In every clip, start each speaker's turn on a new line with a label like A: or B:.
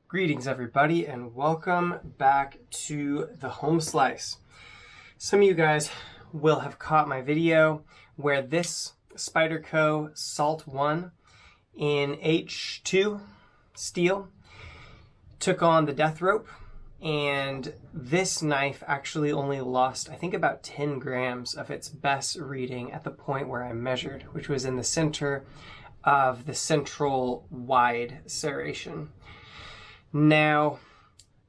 A: Greetings everybody and welcome back to the Home Slice. Some of you guys will have caught my video where this Spyderco Salt 1 in H2 steel took on the death rope, and this knife actually only lost I think about 10 grams of its best reading at the point where I measured, which was in the center of the central wide serration. Now,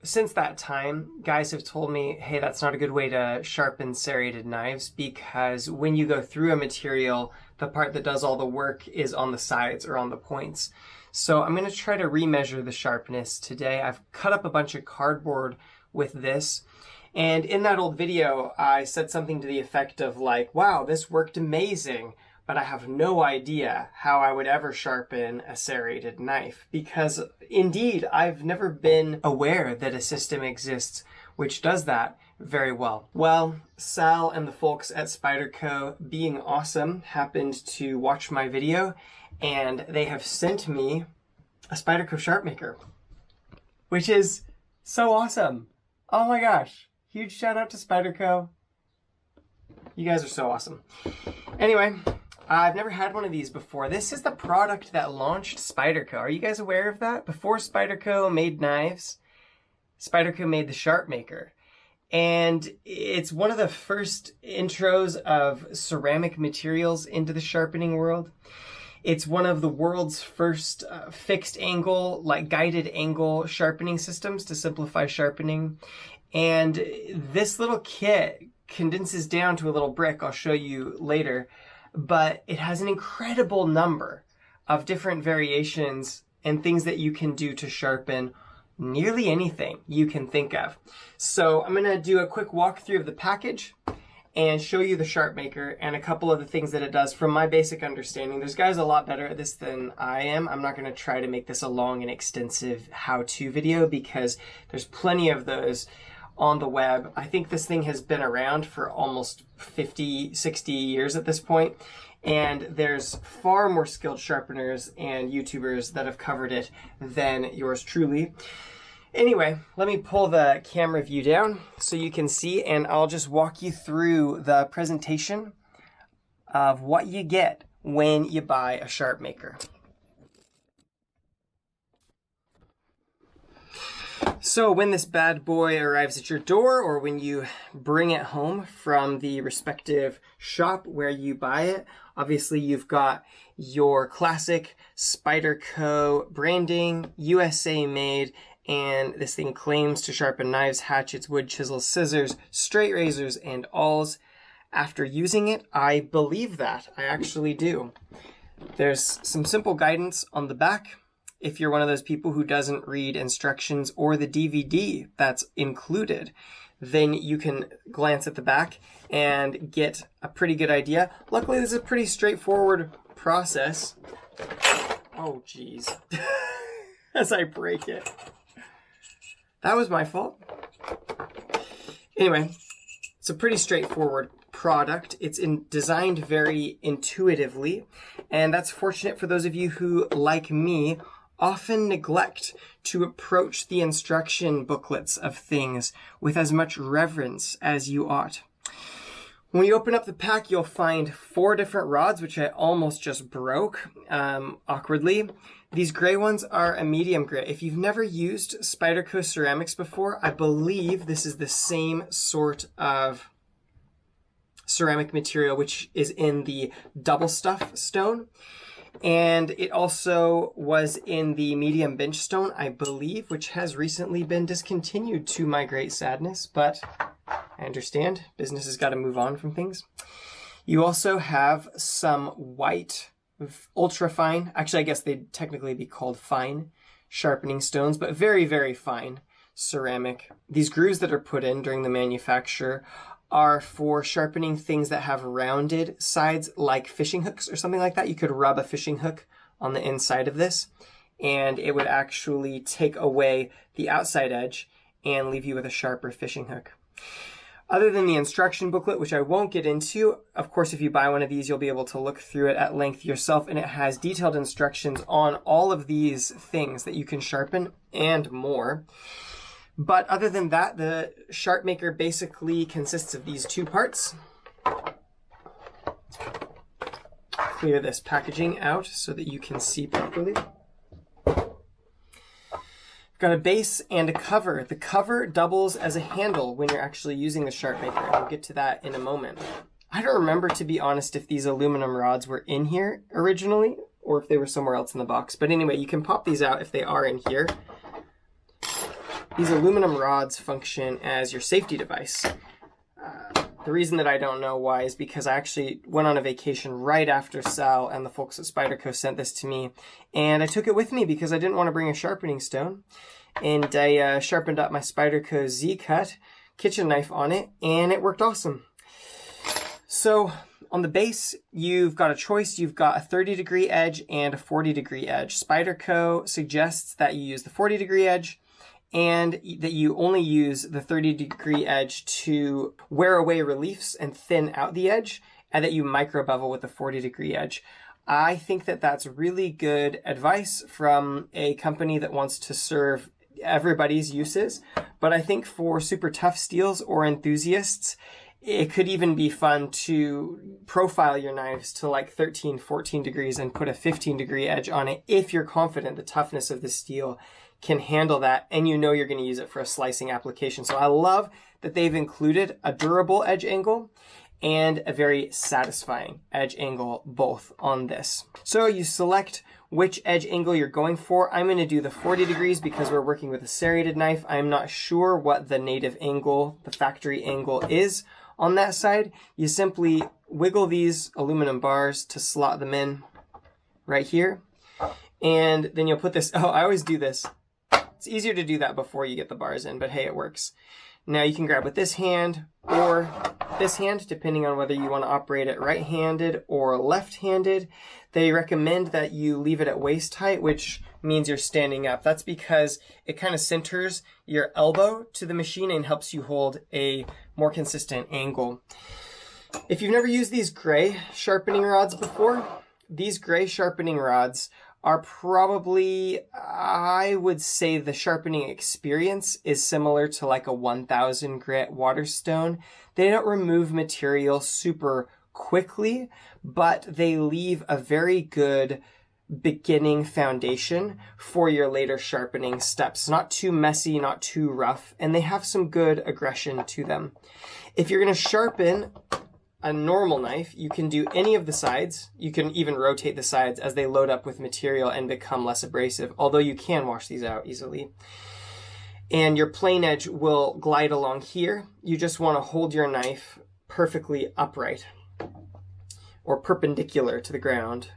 A: since that time, guys have told me, hey, that's not a good way to sharpen serrated knives because when you go through a material, the part that does all the work is on the sides or on the points. So I'm going to try to remeasure the sharpness today. I've cut up a bunch of cardboard with this. And in that old video, I said something to the effect of like, wow, this worked amazing, but I have no idea how I would ever sharpen a serrated knife because indeed, I've never been aware that a system exists which does that very well. Well, Sal and the folks at Spyderco, being awesome, happened to watch my video and they have sent me a Spyderco Sharpmaker, which is so awesome. Oh my gosh. Huge shout out to Spyderco. You guys are so awesome. Anyway, I've never had one of these before. This is the product that launched Spyderco. Are you guys aware of that? Before Spyderco made knives, Spyderco made the Sharpmaker. And it's one of the first intros of ceramic materials into the sharpening world. It's one of the world's first fixed angle, like guided angle sharpening systems to simplify sharpening. And this little kit condenses down to a little brick I'll show you later. But it has an incredible number of different variations and things that you can do to sharpen nearly anything you can think of. So I'm going to do a quick walkthrough of the package and show you the Sharpmaker and a couple of the things that it does from my basic understanding. There's guys a lot better at this than I am. I'm not going to try to make this a long and extensive how-to video because there's plenty of those on the web. I think this thing has been around for almost 50, 60 years at this point, and there's far more skilled sharpeners and YouTubers that have covered it than yours truly. Anyway, let me pull the camera view down so you can see, and I'll just walk you through the presentation of what you get when you buy a Sharpmaker. So when this bad boy arrives at your door or when you bring it home from the respective shop where you buy it, obviously you've got your classic Spyderco branding, USA made, and this thing claims to sharpen knives, hatchets, wood chisels, scissors, straight razors, and awls. After using it, I believe that. I actually do. There's some simple guidance on the back. If you're one of those people who doesn't read instructions or the DVD that's included, then you can glance at the back and get a pretty good idea. Luckily, this is a pretty straightforward process. Oh, geez. As I break it. That was my fault. Anyway, it's a pretty straightforward product. It's designed very intuitively, and that's fortunate for those of you who, like me, often neglect to approach the instruction booklets of things with as much reverence as you ought. When you open up the pack, you'll find 4 different rods, which I almost just broke awkwardly. These gray ones are a medium grit. If you've never used Spyderco ceramics before, I believe this is the same sort of ceramic material, which is in the double stuff stone. And it also was in the medium bench stone, I believe, which has recently been discontinued to my great sadness, but I understand business has got to move on from things. You also have some white, ultra fine, actually I guess they'd technically be called fine sharpening stones, but very, very fine ceramic. These grooves that are put in during the manufacture are for sharpening things that have rounded sides like fishing hooks or something like that. You could rub a fishing hook on the inside of this and it would actually take away the outside edge and leave you with a sharper fishing hook. Other than the instruction booklet, which I won't get into, of course, if you buy one of these, you'll be able to look through it at length yourself, and it has detailed instructions on all of these things that you can sharpen and more. But other than that, the Sharpmaker basically consists of these two parts. Clear this packaging out so that you can see properly. Got a base and a cover. The cover doubles as a handle when you're actually using the Sharpmaker, and we'll get to that in a moment. I don't remember, to be honest, if these aluminum rods were in here originally or if they were somewhere else in the box. But anyway, you can pop these out if they are in here. These aluminum rods function as your safety device. The reason that I don't know why is because I actually went on a vacation right after Sal and the folks at Spyderco sent this to me, and I took it with me because I didn't want to bring a sharpening stone, and I sharpened up my Spyderco Z-Cut kitchen knife on it, and it worked awesome. So on the base, you've got a choice. You've got a 30-degree edge and a 40-degree edge. Spyderco suggests that you use the 40-degree edge, and that you only use the 30-degree edge to wear away reliefs and thin out the edge, and that you micro bevel with the 40-degree edge. I think that that's really good advice from a company that wants to serve everybody's uses, but I think for super tough steels or enthusiasts, it could even be fun to profile your knives to like 13, 14 degrees and put a 15-degree edge on it if you're confident the toughness of the steel can handle that, and you know you're going to use it for a slicing application. So I love that they've included a durable edge angle and a very satisfying edge angle both on this. So you select which edge angle you're going for. I'm going to do the 40 degrees because we're working with a serrated knife. I'm not sure what the native angle, the factory angle is on that side. You simply wiggle these aluminum bars to slot them in right here. And then you'll put this, I always do this. It's easier to do that before you get the bars in, but hey, it works. Now you can grab with this hand or this hand, depending on whether you want to operate it right-handed or left-handed. They recommend that you leave it at waist height, which means you're standing up. That's because it kind of centers your elbow to the machine and helps you hold a more consistent angle. If you've never used these gray sharpening rods before, these gray sharpening rods are probably, I would say the sharpening experience is similar to like a 1000 grit waterstone. They don't remove material super quickly, but they leave a very good beginning foundation for your later sharpening steps. Not too messy, not too rough, and they have some good aggression to them. If you're going to sharpen a normal knife, you can do any of the sides. You can even rotate the sides as they load up with material and become less abrasive, although you can wash these out easily. And your plain edge will glide along here. You just want to hold your knife perfectly upright or perpendicular to the ground.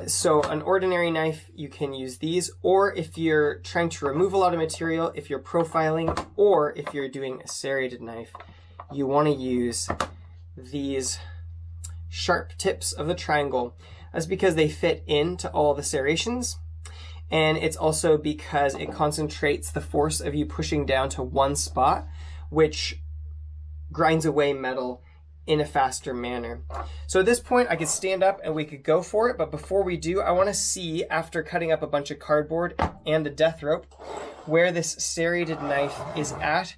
A: So an ordinary knife, you can use these, or if you're trying to remove a lot of material, if you're profiling, or if you're doing a serrated knife, you want to use these sharp tips of the triangle. That's because they fit into all the serrations, and it's also because it concentrates the force of you pushing down to one spot, which grinds away metal in a faster manner. So at this point I could stand up and we could go for it, but before we do, I want to see, after cutting up a bunch of cardboard and the death rope, where this serrated knife is at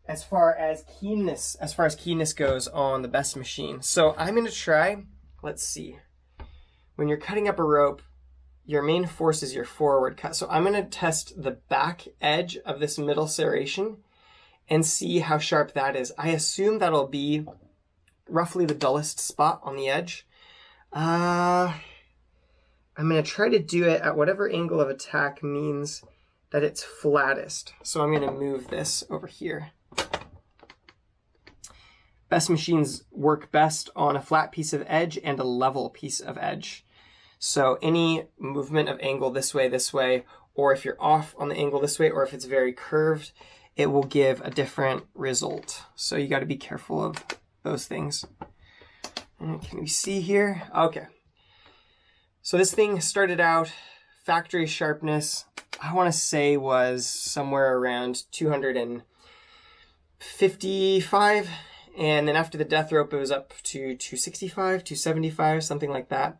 A: as far as keenness goes on the best machine. So I'm going to try, let's see. When you're cutting up a rope, your main force is your forward cut. So I'm going to test the back edge of this middle serration and see how sharp that is. I assume that'll be roughly the dullest spot on the edge. I'm going to try to do it at whatever angle of attack means that it's flattest. So I'm going to move this over here. Best machines work best on a flat piece of edge and a level piece of edge. So any movement of angle this way, or if you're off on the angle this way, or if it's very curved, it will give a different result. So you got to be careful of those things. And can we see here? Okay. So this thing started out factory sharpness, I want to say was somewhere around 250 55, and then after the death rope it was up to 265, 275, something like that.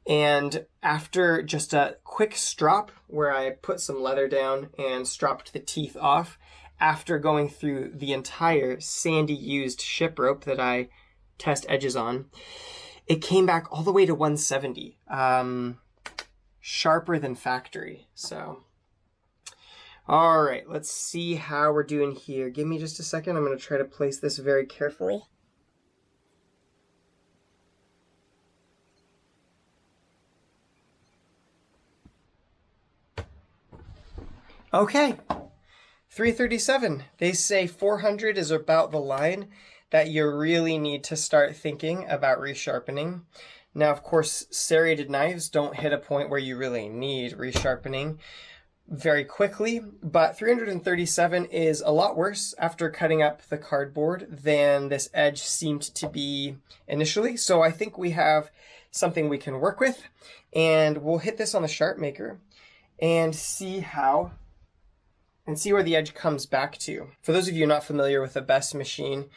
A: And after just a quick strop where I put some leather down and stropped the teeth off, after going through the entire sandy used ship rope that I test edges on, it came back all the way to 170, sharper than factory. So all right, let's see how we're doing here. Give me just a second. I'm going to try to place this very carefully. Okay, 337. They say 400 is about the line that you really need to start thinking about resharpening. Now, of course, serrated knives don't hit a point where you really need resharpening very quickly, but 337 is a lot worse after cutting up the cardboard than this edge seemed to be initially. So I think we have something we can work with, and we'll hit this on the Sharpmaker and see where the edge comes back to. For those of you not familiar with the Best machine,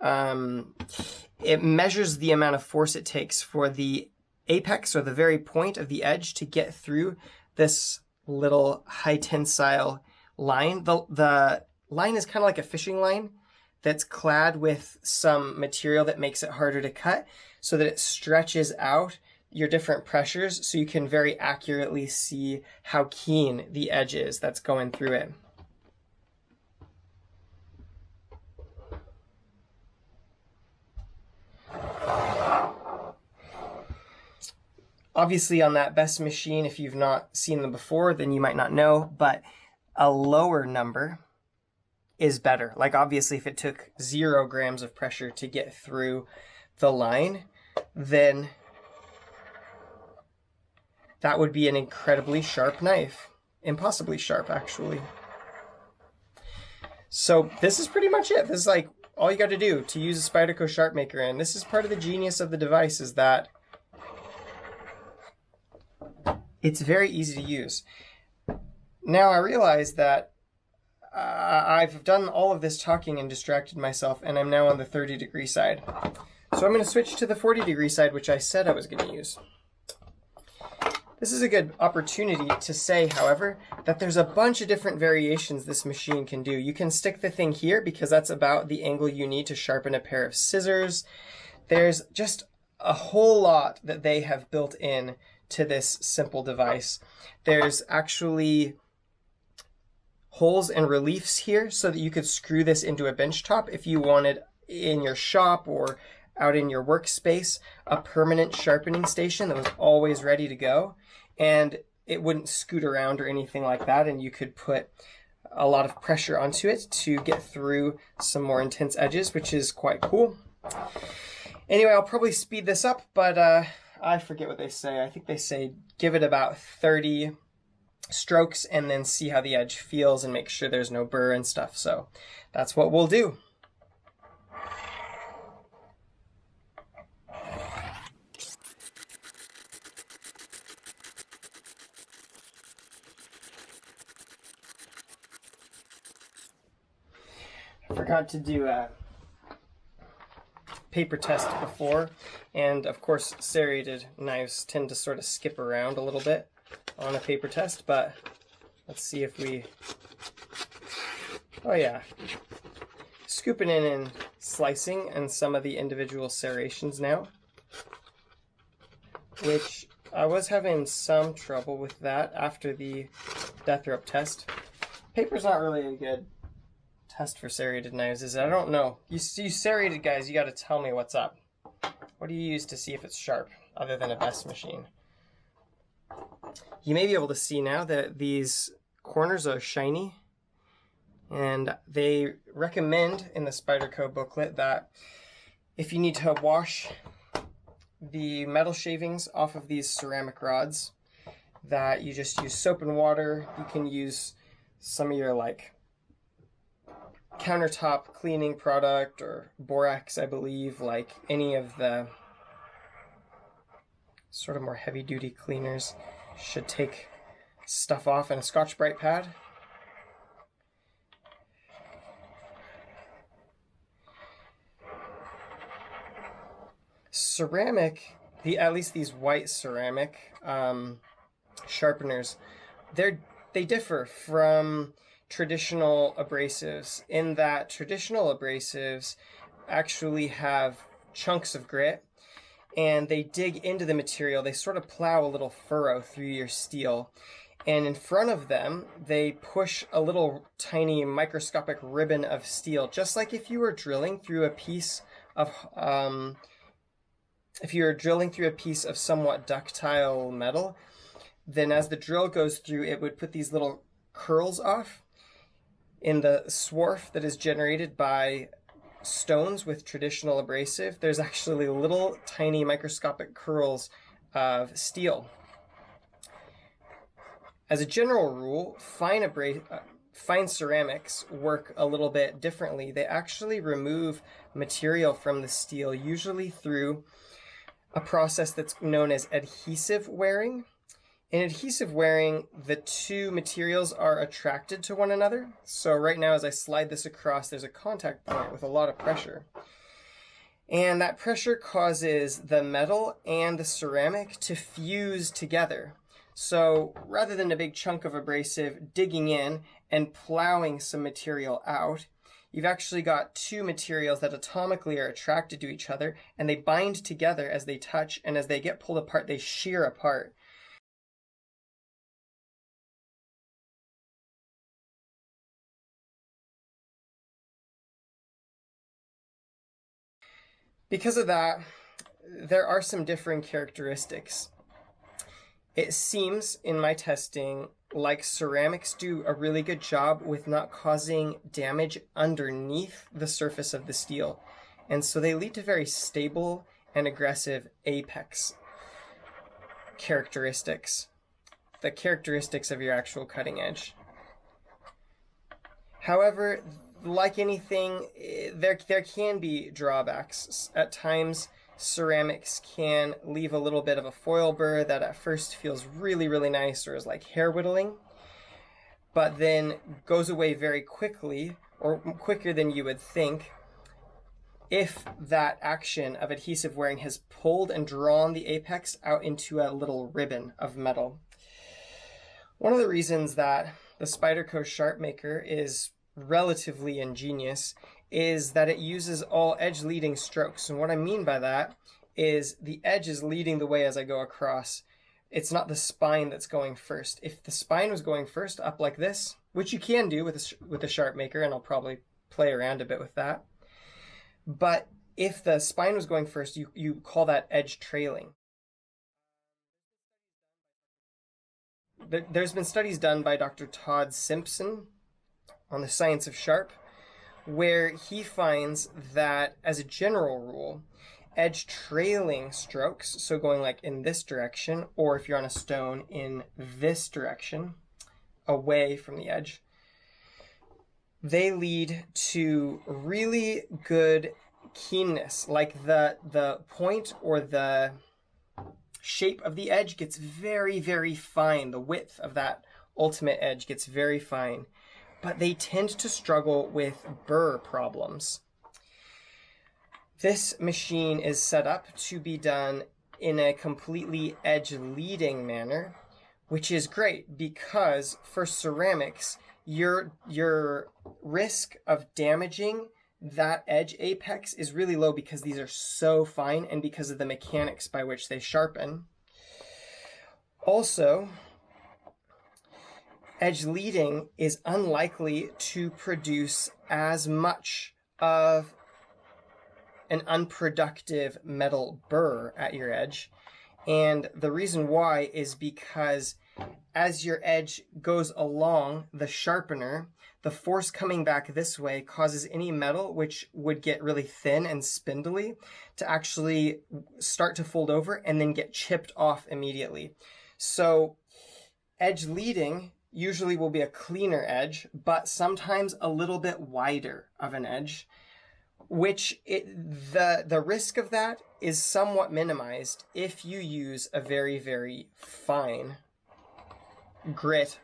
A: it measures the amount of force it takes for the apex or the very point of the edge to get through this little high tensile line. The line is kind of like a fishing line that's clad with some material that makes it harder to cut, so that it stretches out your different pressures so you can very accurately see how keen the edge is that's going through it. Obviously on that Best machine, if you've not seen them before, then you might not know, but a lower number is better. Like obviously if it took 0 grams of pressure to get through the line, then that would be an incredibly sharp knife. Impossibly sharp, actually. So this is pretty much it. This is like all you got to do to use a Spyderco Sharpmaker, and this is part of the genius of the device, is that it's very easy to use. Now I realize that I've done all of this talking and distracted myself, and I'm now on the 30-degree side. So I'm going to switch to the 40-degree side, which I said I was going to use. This is a good opportunity to say, however, that there's a bunch of different variations this machine can do. You can stick the thing here because that's about the angle you need to sharpen a pair of scissors. There's just a whole lot that they have built in to this simple device. There's actually holes and reliefs here so that you could screw this into a bench top if you wanted in your shop or out in your workspace a permanent sharpening station that was always ready to go, and it wouldn't scoot around or anything like that, and you could put a lot of pressure onto it to get through some more intense edges, which is quite cool. Anyway, I'll probably speed this up, but I forget what they say. I think they say give it about 30 strokes and then see how the edge feels and make sure there's no burr and stuff. So that's what we'll do. I forgot to do a paper test before, and of course serrated knives tend to sort of skip around a little bit on a paper test, but let's see if we, oh yeah, scooping in and slicing and some of the individual serrations now, which I was having some trouble with that after the death rope test. Paper's not really a good test for serrated knives, is it? I don't know. You serrated guys, you got to tell me what's up. What do you use to see if it's sharp, other than a Best machine? You may be able to see now that these corners are shiny, and they recommend in the Spyderco booklet that if you need to wash the metal shavings off of these ceramic rods, that you just use soap and water. You can use some of your like countertop cleaning product or borax, I believe, like any of the sort of more heavy-duty cleaners should take stuff off, and a Scotch-Brite pad. ceramic, at least these white ceramic sharpeners, they differ from traditional abrasives in that traditional abrasives actually have chunks of grit, and they dig into the material. They sort of plow a little furrow through your steel, and in front of them they push a little tiny microscopic ribbon of steel, just like if you were drilling through a piece of somewhat ductile metal. Then as the drill goes through, it would put these little curls off in the swarf that is generated by stones with traditional abrasive. There's actually little tiny microscopic curls of steel. As a general rule, fine ceramics work a little bit differently. They actually remove material from the steel, usually through a process that's known as adhesive wearing. In adhesive wearing, the two materials are attracted to one another. So right now, as I slide this across, there's a contact point with a lot of pressure. And that pressure causes the metal and the ceramic to fuse together. So rather than a big chunk of abrasive digging in and plowing some material out, you've actually got two materials that atomically are attracted to each other, and they bind together as they touch, and as they get pulled apart, they shear apart. Because of that, there are some differing characteristics. It seems in my testing like ceramics do a really good job with not causing damage underneath the surface of the steel. And so they lead to very stable and aggressive apex characteristics, the characteristics of your actual cutting edge. However, like anything, there can be drawbacks. At times, ceramics can leave a little bit of a foil burr that at first feels really, really nice, or is like hair whittling, but then goes away very quickly, or quicker than you would think, if that action of adhesive wearing has pulled and drawn the apex out into a little ribbon of metal. One of the reasons that the Spyderco Sharpmaker is relatively ingenious is that it uses all edge leading strokes. And what I mean by that is the edge is leading the way as I go across. It's not the spine that's going first. If the spine was going first up like this, which you can do with a Sharpmaker, and I'll probably play around a bit with that, but if the spine was going first, you call that edge trailing. There's been studies done by Dr. Todd Simpson on the science of sharp, where he finds that, as a general rule, edge trailing strokes, so going like in this direction, or if you're on a stone, in this direction, away from the edge, they lead to really good keenness. Like the point or the shape of the edge gets very, very fine. The width of that ultimate edge gets very fine. But they tend to struggle with burr problems. This machine is set up to be done in a completely edge-leading manner, which is great because for ceramics, your risk of damaging that edge apex is really low because these are so fine and because of the mechanics by which they sharpen. Also, edge leading is unlikely to produce as much of an unproductive metal burr at your edge. And the reason why is because as your edge goes along the sharpener, the force coming back this way causes any metal which would get really thin and spindly to actually start to fold over and then get chipped off immediately. So edge leading usually will be a cleaner edge, but sometimes a little bit wider of an edge, which the risk of that is somewhat minimized if you use a very, very fine grit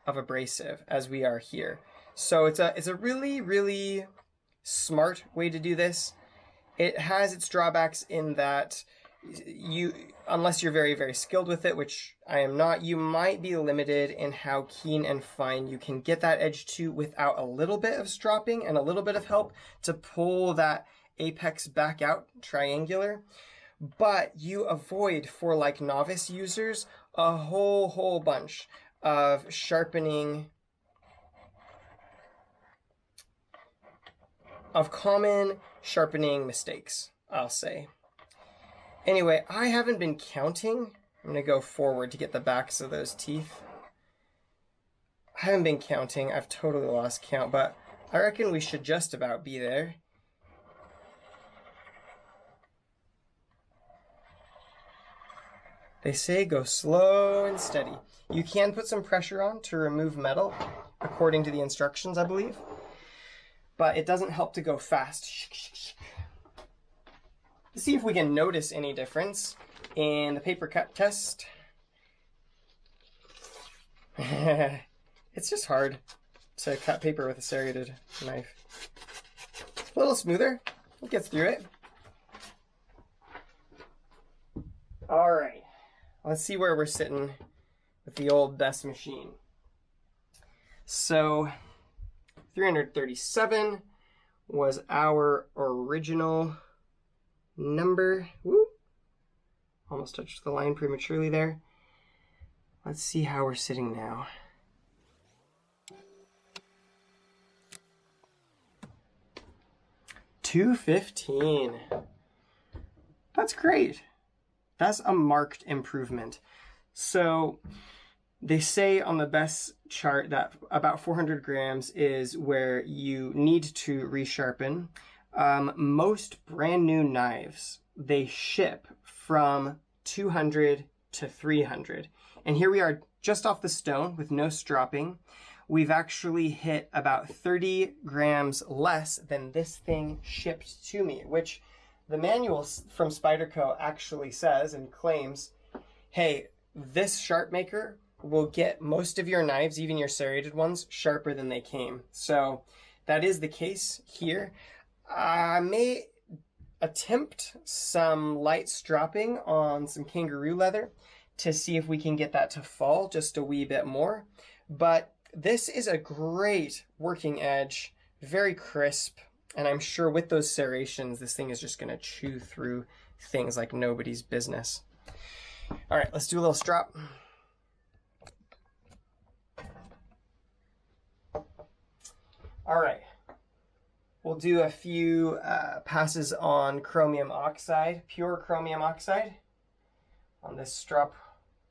A: of abrasive, as we are here. So it's a really, really smart way to do this. It has its drawbacks in that unless you're very, very skilled with it, which I am not, you might be limited in how keen and fine you can get that edge to without a little bit of stropping and a little bit of help to pull that apex back out triangular. But you avoid, for like novice users, a whole bunch of sharpening, of common sharpening mistakes, I'll say. Anyway, I haven't been counting. I'm going to go forward to get the backs of those teeth. I haven't been counting. I've totally lost count, but I reckon we should just about be there. They say go slow and steady. You can put some pressure on to remove metal, according to the instructions, I believe. But it doesn't help to go fast. Let's see if we can notice any difference in the paper cut test. It's just hard to cut paper with a serrated knife. A little smoother. It gets through it. All right. Let's see where we're sitting with the old best machine. So 337 was our original number. Woo! Almost touched the line prematurely there. Let's see how we're sitting now. $215. That's great. That's a marked improvement. So they say on the best chart that about 400 grams is where you need to resharpen. Most brand new knives, they ship from 200 to 300. And here we are just off the stone with no stropping. We've actually hit about 30 grams less than this thing shipped to me, which the manual from Spyderco actually says and claims, hey, this Sharpmaker will get most of your knives, even your serrated ones, sharper than they came. So that is the case here. I may attempt some light stropping on some kangaroo leather to see if we can get that to fall just a wee bit more. But this is a great working edge, very crisp. And I'm sure with those serrations, this thing is just going to chew through things like nobody's business. All right, let's do a little strop. All right, we'll do a few passes on chromium oxide, pure chromium oxide, on this strop,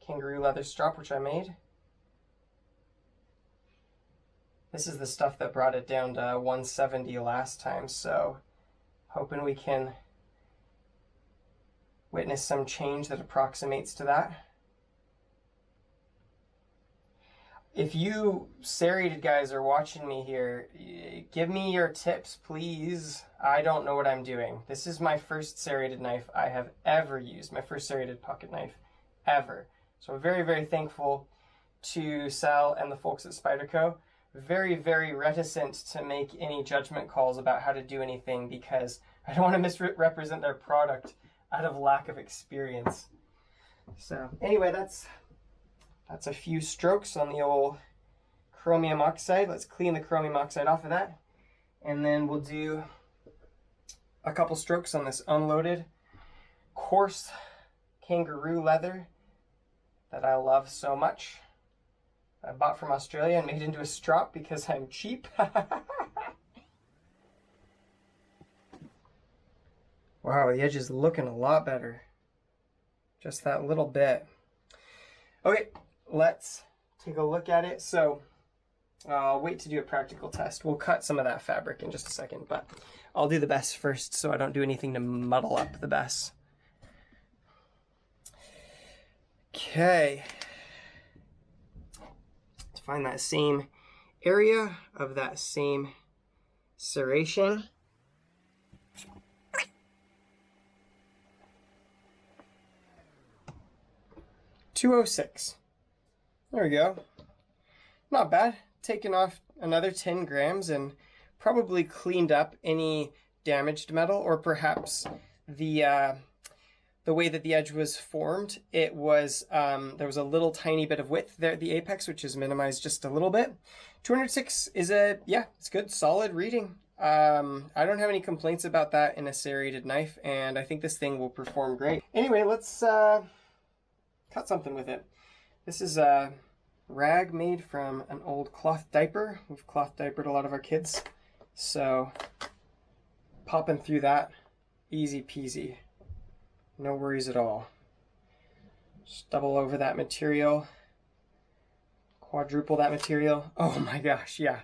A: kangaroo leather strop, which I made. This is the stuff that brought it down to 170 last time, so hoping we can witness some change that approximates to that. If you serrated guys are watching me here, give me your tips, please. I don't know what I'm doing. This is my first serrated knife I have ever used, my first serrated pocket knife ever. So I'm very, very thankful to Sal and the folks at Spyderco. Very, very reticent to make any judgment calls about how to do anything because I don't want to misrepresent their product out of lack of experience. So anyway, that's a few strokes on the old chromium oxide. Let's clean the chromium oxide off of that. And then we'll do a couple strokes on this unloaded coarse kangaroo leather that I love so much. I bought from Australia and made into a strop because I'm cheap. Wow, the edge is looking a lot better. Just that little bit. Okay, let's take a look at it. So I'll wait to do a practical test. We'll cut some of that fabric in just a second, but I'll do the best first so I don't do anything to muddle up the best. Okay. Find that same area of that same serration. $206. There we go. Not bad. Taken off another 10 grams and probably cleaned up any damaged metal, or perhaps the way that the edge was formed, it was there was a little tiny bit of width there at the apex, which is minimized just a little bit. 206 is it's good, solid reading. I don't have any complaints about that in a serrated knife, and I think this thing will perform great. Anyway, let's cut something with it. This is a rag made from an old cloth diaper. We've cloth diapered a lot of our kids, so popping through that, easy peasy. No worries at all. Just double over that material, quadruple that material. Oh my gosh, yeah,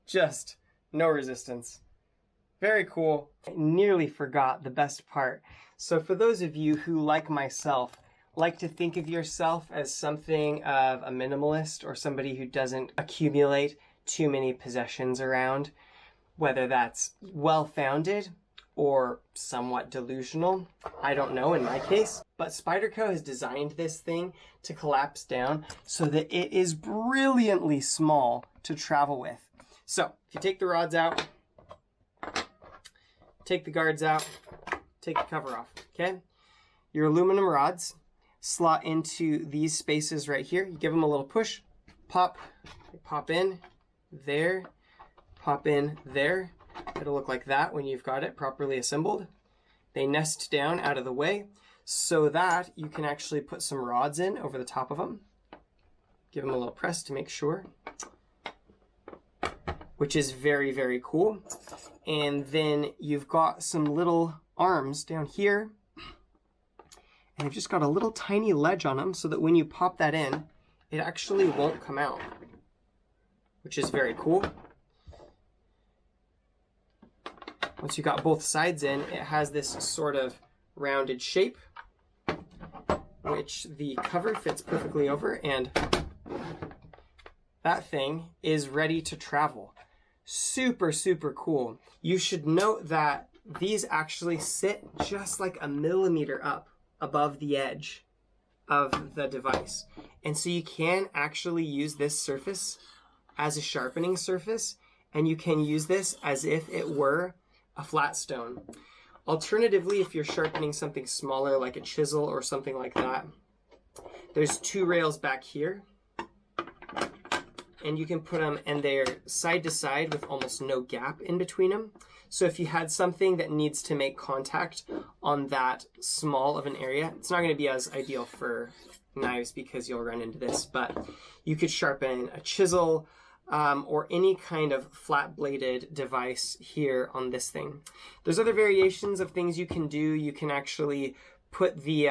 A: just no resistance. Very cool. I nearly forgot the best part. So for those of you who, like myself, like to think of yourself as something of a minimalist or somebody who doesn't accumulate too many possessions around, whether that's well-founded or somewhat delusional, I don't know in my case, but Spyderco has designed this thing to collapse down so that it is brilliantly small to travel with. So if you take the rods out, take the guards out, take the cover off, okay? Your aluminum rods slot into these spaces right here. You give them a little push, pop, they pop in there, pop in there. It'll look like that when you've got it properly assembled. They nest down out of the way so that you can actually put some rods in over the top of them. Give them a little press to make sure, which is very, very cool. And then you've got some little arms down here, and they've just got a little tiny ledge on them so that when you pop that in, it actually won't come out, which is very cool. Once you got both sides in, it has this sort of rounded shape, which the cover fits perfectly over, and that thing is ready to travel. Super, super cool. You should note that these actually sit just like a millimeter up above the edge of the device. And so you can actually use this surface as a sharpening surface, and you can use this as if it were a flat stone. Alternatively, if you're sharpening something smaller like a chisel or something like that, there's two rails back here, and you can put them, and they're side to side with almost no gap in between them. So if you had something that needs to make contact on that small of an area, it's not going to be as ideal for knives because you'll run into this, but you could sharpen a chisel, or any kind of flat-bladed device here on this thing. There's other variations of things you can do. You can actually put the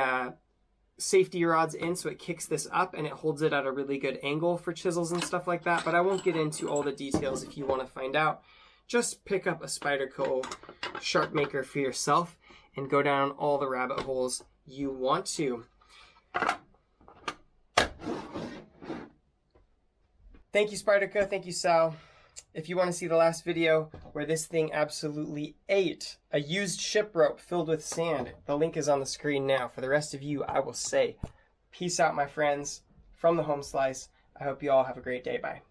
A: safety rods in so it kicks this up and it holds it at a really good angle for chisels and stuff like that, but I won't get into all the details. If you want to find out, just pick up a Spyderco Sharpmaker for yourself and go down all the rabbit holes you want to. Thank you, Spyderco. Thank you, Sal. If you want to see the last video where this thing absolutely ate a used ship rope filled with sand, the link is on the screen now. For the rest of you, I will say, peace out, my friends, from the Home Slice. I hope you all have a great day. Bye.